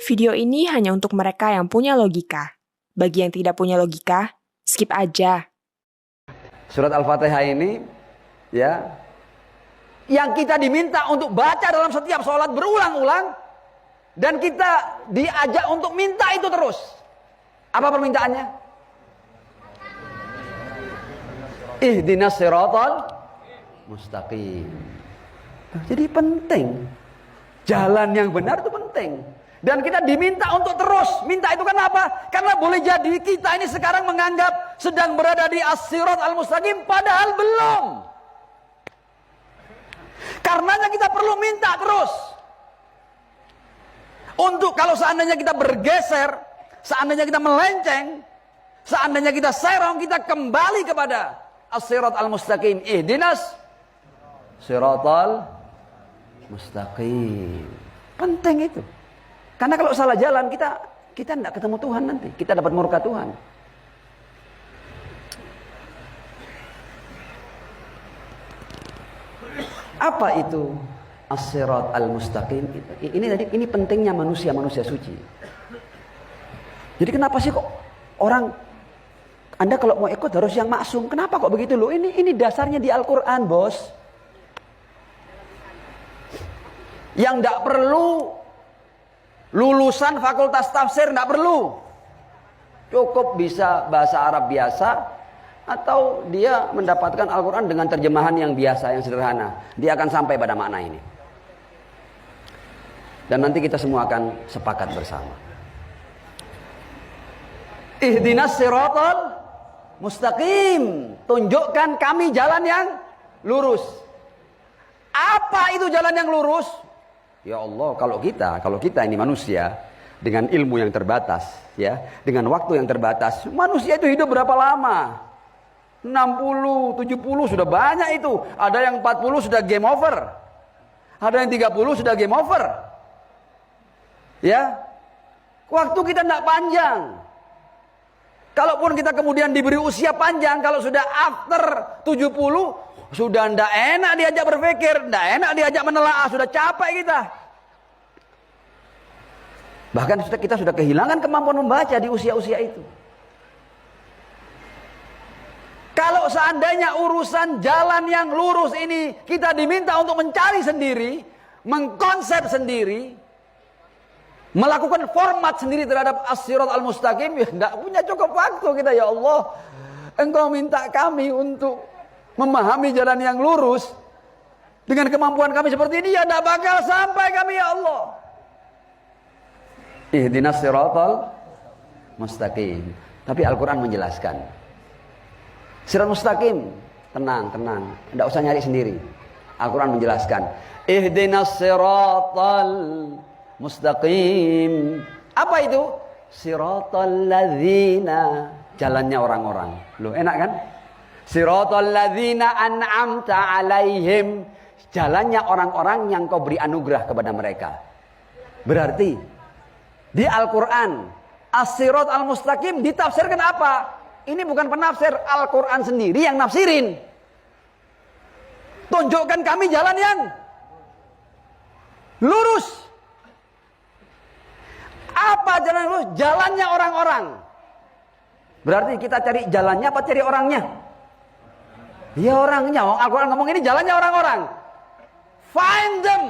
Video ini hanya untuk mereka yang punya logika. Bagi yang tidak punya logika, skip aja. Surat Al-Fatihah ini, ya, yang kita diminta untuk baca dalam setiap sholat berulang-ulang, dan kita diajak untuk minta itu terus. Apa permintaannya? Ihdinas siratal mustaqim. Jadi penting. Jalan yang benar itu penting. Dan kita diminta untuk terus minta itu. Kenapa? Karena boleh jadi kita ini sekarang menganggap sedang berada di as-sirat al-mustaqim, padahal belum. Karenanya kita perlu minta terus. Untuk kalau seandainya kita bergeser, seandainya kita melenceng, seandainya kita serong, kita kembali kepada as-sirat al-mustaqim. Ihdinas siratal mustaqim. Penting itu. Karena kalau salah jalan kita tidak ketemu Tuhan nanti. Kita dapat murka Tuhan. Apa itu as-sirat al-mustaqim? Ini pentingnya manusia suci. Jadi kenapa sih kok orang, Anda kalau mau ikut harus yang maksum? Kenapa kok begitu loh? Ini dasarnya di Al-Qur'an, Bos. Yang tidak perlu lulusan fakultas tafsir, tidak perlu. Cukup bisa bahasa Arab biasa, atau dia mendapatkan Al-Quran dengan terjemahan yang biasa, yang sederhana. Dia akan sampai pada makna ini. Dan nanti kita semua akan sepakat bersama. Ihdinas siratal mustaqim. Tunjukkan kami jalan yang lurus. Apa itu jalan yang lurus? Ya Allah, kalau kita ini manusia dengan ilmu yang terbatas, ya, dengan waktu yang terbatas, manusia itu hidup berapa lama? 60, 70 sudah banyak itu. Ada yang 40 sudah game over. Ada yang 30 sudah game over. Ya. Waktu kita tidak panjang. Kalaupun kita kemudian diberi usia panjang, kalau sudah after 70, sudah tidak enak diajak berpikir, tidak enak diajak menelaah, sudah capek kita. Bahkan kita sudah kehilangan kemampuan membaca di usia-usia itu. Kalau seandainya urusan jalan yang lurus ini kita diminta untuk mencari sendiri, mengkonsep sendiri, melakukan format sendiri terhadap as-sirat al-mustaqim, ya tidak punya cukup waktu kita. Ya Allah, Engkau minta kami untuk memahami jalan yang lurus dengan kemampuan kami seperti ini, ya tidak bakal sampai kami, ya Allah. Ihdinas siratal mustaqim. Tapi Al-Quran menjelaskan sirat mustaqim, tenang, tidak usah nyari sendiri. Al-Quran menjelaskan ihdinas siratal mustaqim. Apa itu? Siratal ladzina, jalannya orang-orang. Loh, enak kan? Siratal ladzina an'amta alaihim, jalannya orang-orang yang Kau beri anugerah kepada mereka. Berarti di Al-Quran as-sirat al-mustaqim ditafsirkan apa? Ini bukan penafsir, Al-Quran sendiri yang nafsirin. Tunjukkan kami jalan yang lurus. Apa jalan yang lurus? Jalannya orang-orang. Berarti kita cari jalannya apa cari orangnya? Ya orangnya. Al-Quran ngomong ini jalannya orang-orang. Find them.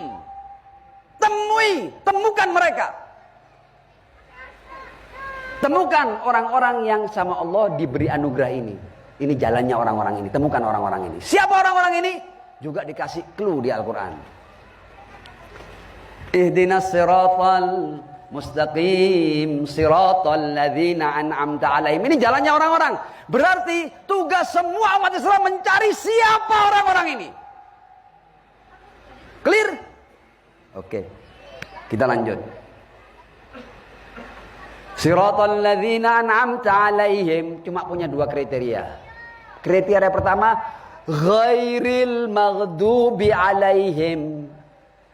Temukan mereka. Temukan orang-orang yang sama Allah diberi anugerah ini. Ini jalannya orang-orang ini. Temukan orang-orang ini. Siapa orang-orang ini? Juga dikasih clue di Al-Quran. Ihdinas siratal mustaqim, siratal ladzina an'amta alaihim. Ini jalannya orang-orang. Berarti tugas semua umat Islam mencari siapa orang-orang ini. Clear? Oke. Kita lanjut. Siratal ladzina an'amta alaihim cuma punya dua kriteria. Kriteria pertama, ghairil maghdubi alaihim.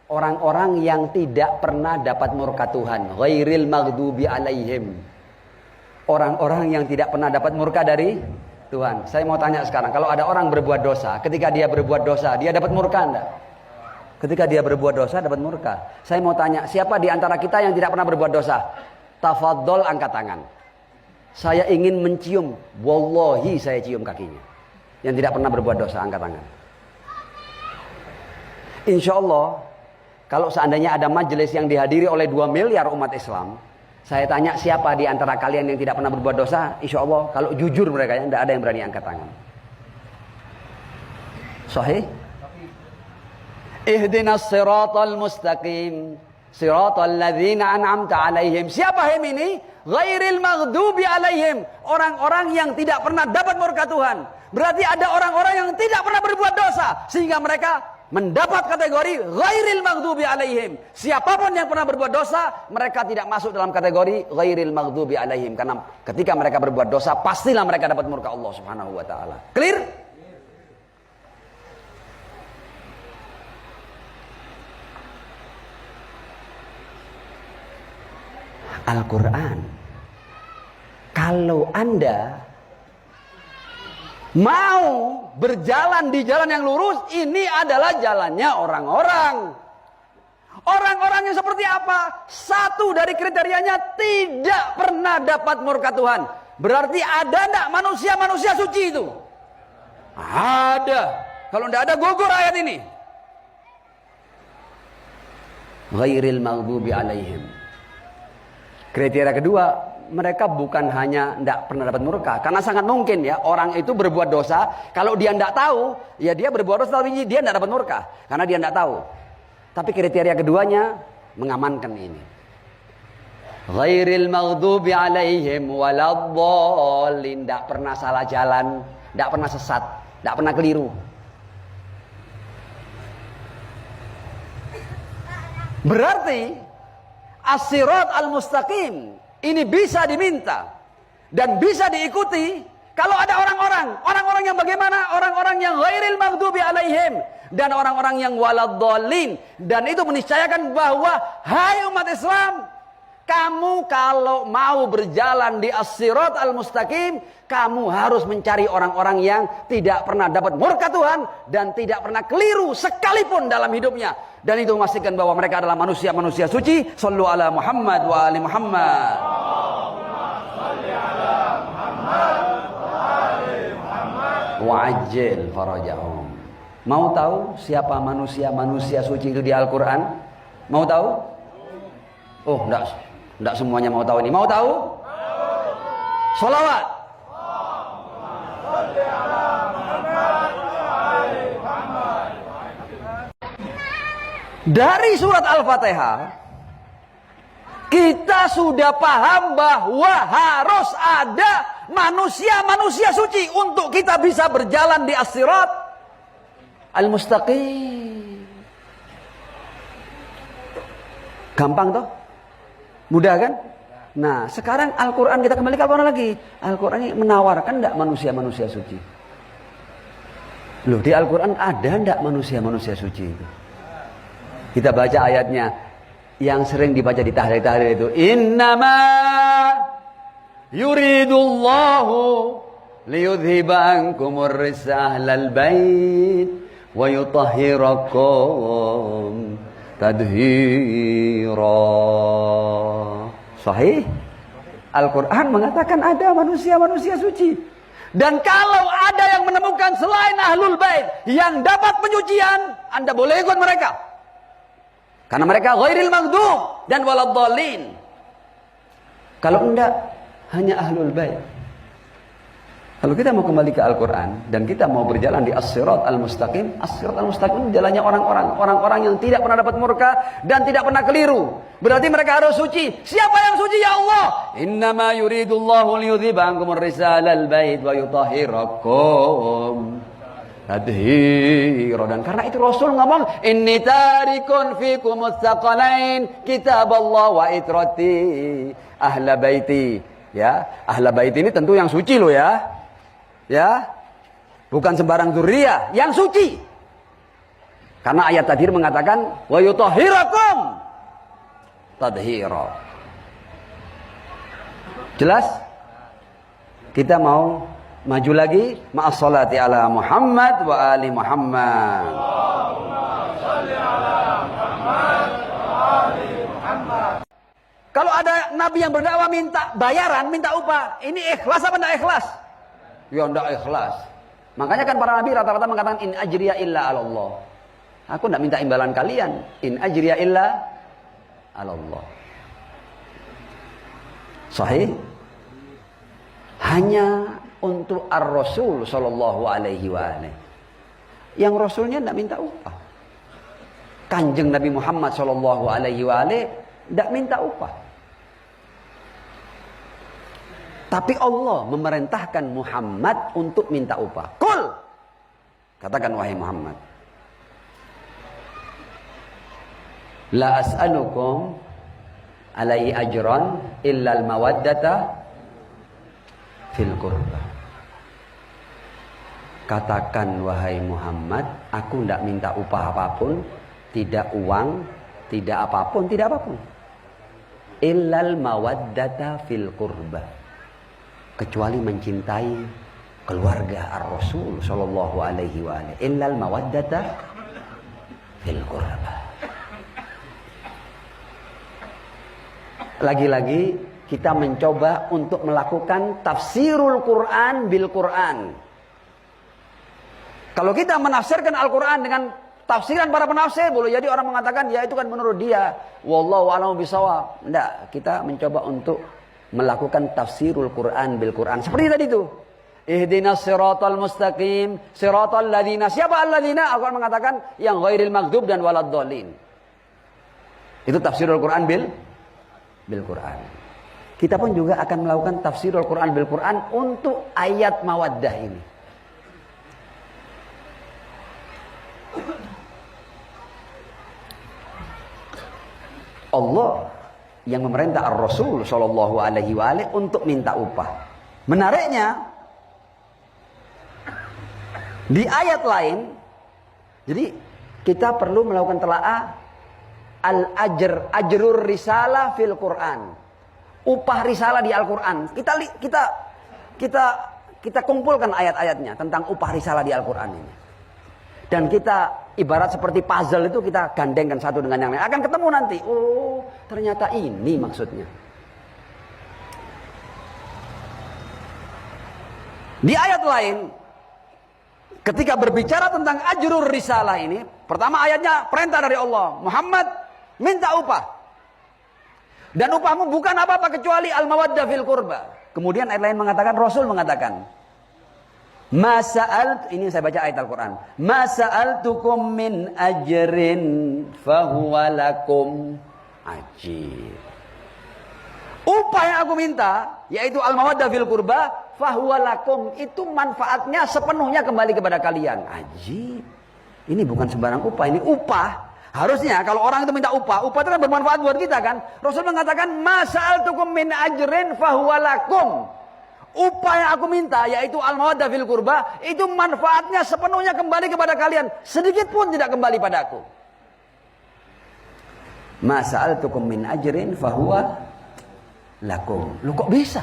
Orang-orang yang tidak pernah dapat murka Tuhan. Ghairil maghdubi alaihim. Orang-orang yang tidak pernah dapat murka dari Tuhan. Saya mau tanya sekarang, kalau ada orang berbuat dosa, ketika dia berbuat dosa, dia dapat murka enggak? Ketika dia berbuat dosa dapat murka. Saya mau tanya, siapa di antara kita yang tidak pernah berbuat dosa? Tafadhol angkat tangan. Saya ingin mencium, wallahi saya cium kakinya. Yang tidak pernah berbuat dosa, angkat tangan. Insya Allah, kalau seandainya ada majelis yang dihadiri oleh 2 miliar umat Islam, saya tanya siapa di antara kalian yang tidak pernah berbuat dosa? Insya Allah, kalau jujur mereka, tidak ada yang berani angkat tangan. Sahih? Ihdinas siratal mustaqim siratal ladzina an'amta alaihim. Siapa him ini? Ghairil maghdubi alaihim. Orang-orang yang tidak pernah dapat murka Tuhan. Berarti ada orang-orang yang tidak pernah berbuat dosa sehingga mereka mendapat kategori ghairil maghdubi alaihim. Siapapun yang pernah berbuat dosa, mereka tidak masuk dalam kategori ghairil maghdubi alaihim, karena ketika mereka berbuat dosa pastilah mereka dapat murka Allah Subhanahu wa taala. Clear? Al-Quran, kalau Anda mau berjalan di jalan yang lurus, ini adalah jalannya orang-orang. Orang-orang yang seperti apa? Satu dari kriterianya tidak pernah dapat murka Tuhan. Berarti ada enggak manusia-manusia suci itu? Ada. Kalau tidak ada, gugur ayat ini. Ghairil maghdubi alaihim. Kriteria kedua, mereka bukan hanya tidak pernah dapat murka, karena sangat mungkin ya orang itu berbuat dosa, kalau dia tidak tahu, ya dia berbuat dosa tapi dia tidak dapat murka, karena dia tidak tahu. Tapi kriteria keduanya mengamankan ini. Ghairil maghdubi alaihim waladhdallin, tidak pernah salah jalan, tidak pernah sesat, tidak pernah keliru. Berarti as-sirat al-mustaqim ini bisa diminta dan bisa diikuti kalau ada orang-orang yang bagaimana? Orang-orang yang ghairil maghdubi alaihim dan orang-orang yang waladdallin. Dan itu meniscayakan bahwa hai umat Islam, kamu kalau mau berjalan di as-sirat al-mustaqim, kamu harus mencari orang-orang yang tidak pernah dapat murka Tuhan dan tidak pernah keliru sekalipun dalam hidupnya. Dan itu memastikan bahwa mereka adalah manusia-manusia suci. Sallu ala Muhammad wa ali Muhammad. Wa ajil farajahum. Mau tahu siapa manusia-manusia suci itu di Al-Quran? Mau tahu? Oh, enggak semuanya mau tahu ini. Mau tahu? Sholawat. Dari surat Al-Fatihah kita sudah paham bahwa harus ada manusia-manusia suci untuk kita bisa berjalan di as-sirat al-mustaqim. Gampang toh? Mudah kan? Nah, sekarang Al-Quran, kita kembali ke Al-Quran lagi. Al-Quran ini menawarkan enggak manusia-manusia suci? Loh, di Al-Quran ada enggak manusia-manusia suci itu? Kita baca ayatnya yang sering dibaca di tahlil-tahlil itu. Innama yuridullahu liyudhiba ankumur risa ahlal bait wa yutahhirakum tadhira. Sahih? Al-Quran mengatakan ada manusia-manusia suci. Dan kalau ada yang menemukan selain ahlul bait yang dapat penyucian, Anda boleh ikut mereka. Karena mereka ghairil maghdub dan waladdallin. Kalau enggak, hanya ahlul bait. Kalau kita mau kembali ke Al-Quran dan kita mau berjalan di as-sirat al-mustaqim, as-sirat al-mustaqim jalannya orang-orang yang tidak pernah dapat murka dan tidak pernah keliru. Berarti mereka harus suci. Siapa yang suci? Ya Allah. Innama yuridullahu liyudhiba ankumur risalal bait wa yutahhirakum tadhira. Dan karena itu Rasul ngomong, inni tarikun fikum mustaqalain kitaballah wa itrati ahla baiti. Ya, ahla baiti ini tentu yang suci loh ya. Ya, bukan sembarang dzurriyyah, yang suci. Karena ayat tadi mengatakan wa yutahhirakum tadhira. Jelas? Kita mau maju lagi. Ma'as salati ala Muhammad wa ali Muhammad. Allahumma shalli ala Kalau ada nabi yang berdakwah minta bayaran, minta upah, ini ikhlas apa enggak ikhlas? Ya enggak ikhlas. Makanya kan para nabi rata-rata mengatakan in ajriya illa 'ala Allah. Aku enggak minta imbalan kalian. In ajriya illa 'ala Allah. Sahih? Hanya untuk ar-Rasul sallallahu alaihi wa alihi. Yang Rasulnya enggak minta upah. Kanjeng Nabi Muhammad sallallahu alaihi wa alihi enggak minta upah. Tapi Allah memerintahkan Muhammad untuk minta upah. Qul, katakan wahai Muhammad, la as'alukum alaihi ajran illa al-mawaddata fil qurba. Katakan wahai Muhammad, aku tidak minta upah apapun, tidak uang, tidak apapun, tidak apapun. Illal mawaddata fil qurba. Kecuali mencintai keluarga ar-Rasul sallallahu alaihi wa alihi. Illal mawaddata fil qurba. Lagi-lagi kita mencoba untuk melakukan tafsirul Quran bil Quran. Kalau kita menafsirkan Al-Quran dengan tafsiran para penafsir, boleh jadi orang mengatakan ya itu kan menurut dia. Wallahu a'lam bishawab. Enggak, kita mencoba untuk melakukan tafsirul Quran bil Quran. Seperti tadi itu. Ihdinas siratal mustaqim, siratal ladzina. Siapa alladzina? Al-Quran mengatakan yang ghairil maghdub dan waladdallin. Itu tafsirul Quran bil Quran. Kita pun juga akan melakukan tafsirul Quran bil Quran untuk ayat mawaddah ini. Allah yang memerintah ar-Rasul sallallahu alaihi wa alihi untuk minta upah. Menariknya di ayat lain, jadi kita perlu melakukan telaah ajrur risalah fil Quran. Upah risalah di Al-Quran. Kita kumpulkan ayat-ayatnya tentang upah risalah di Al-Quran ini. Dan kita ibarat seperti puzzle itu kita gandengkan satu dengan yang lain. Akan ketemu nanti. Oh, ternyata ini maksudnya. Di ayat lain, ketika berbicara tentang ajrur risalah ini, pertama ayatnya perintah dari Allah. Muhammad, minta upah. Dan upahmu bukan apa-apa kecuali al-mawaddah fil qurba. Kemudian ayat lain mengatakan, Rasul mengatakan, ini saya baca ayat Al-Quran. Ma sa'altukum min ajrin fahuwa lakum ajir. Upah yang aku minta, yaitu al-mawaddah fil qurba, fahuwa lakum, itu manfaatnya sepenuhnya kembali kepada kalian. Ajib. Ini bukan sembarang upah, ini upah. Harusnya kalau orang itu minta upah itu kan bermanfaat buat kita kan. Rasul mengatakan, ma sa'altukum min ajrin fahuwa lakum. Upah yang aku minta, yaitu al-mawaddah fil qurba, itu manfaatnya sepenuhnya kembali kepada kalian. Sedikit pun tidak kembali padaku. Ma sa'altukum min ajrin fahuwa lakum. Lu kok bisa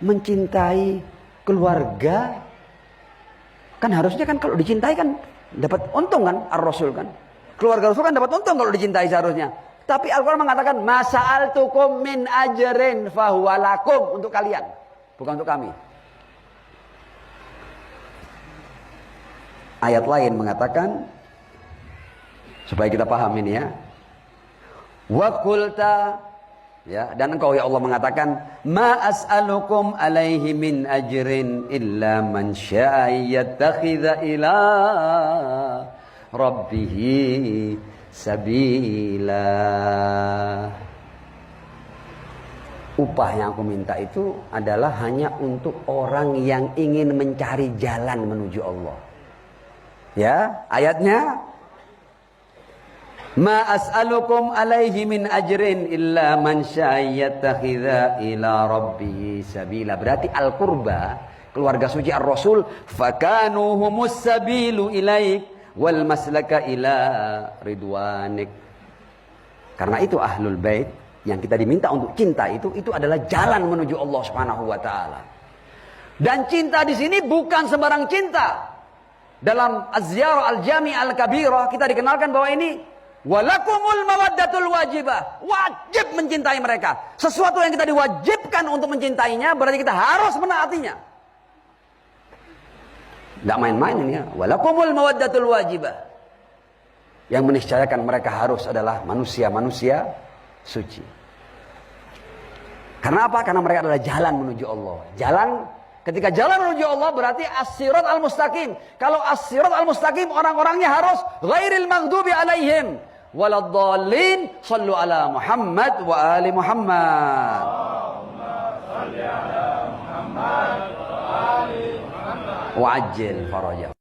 mencintai keluarga? Kan harusnya kan kalau dicintai kan dapat untung kan ar-Rasul kan. Keluarga Rasul kan dapat untung kalau dicintai seharusnya. Tapi Al-Quran mengatakan ma sa'altukum min ajrin fahuwa lakum, untuk kalian. Bukan untuk kami. Ayat lain mengatakan, supaya kita paham ini ya. Wa qulta, ya, dan engkau ya Allah mengatakan, ma as'alukum alaihi min ajrin illa man syaa yattakhidha ila rabbih sabila. Upah yang aku minta itu adalah hanya untuk orang yang ingin mencari jalan menuju Allah. Ya, ayatnya, ma as'alukum alaihi min ajrin illa man syaiyattakhidha ila rabbih sabila. Berarti al-qurba, keluarga suci ar-Rasul, fakanu humus sabilu ilaik wal maslaka ila ridwanik. Karena itu ahlul bait yang kita diminta untuk cinta itu adalah jalan menuju Allah Subhanahu wa taala. Dan cinta di sini bukan sembarang cinta. Dalam Az-Ziyarah Al-Jami' Al-Kabirah kita dikenalkan bahwa ini Walakumul mawaddatul wajibah. Wajib mencintai mereka. Sesuatu yang kita diwajibkan untuk mencintainya, berarti kita harus menaatinya. Tidak main-main ini ya. Walakumul mawaddatul wajibah. Yang meniscayakan mereka harus adalah manusia-manusia suci. Karena apa? Karena mereka adalah jalan menuju Allah. Ketika jalan menuju Allah berarti as-sirat al-mustaqim. Kalau as-sirat al-mustaqim orang-orangnya harus ghairil maghdubi alaihim waladdallin. Shallu ala Muhammad wa ali Muhammad. Allahumma shalli ala Muhammad wa ali Muhammad. Wa ajil farajah.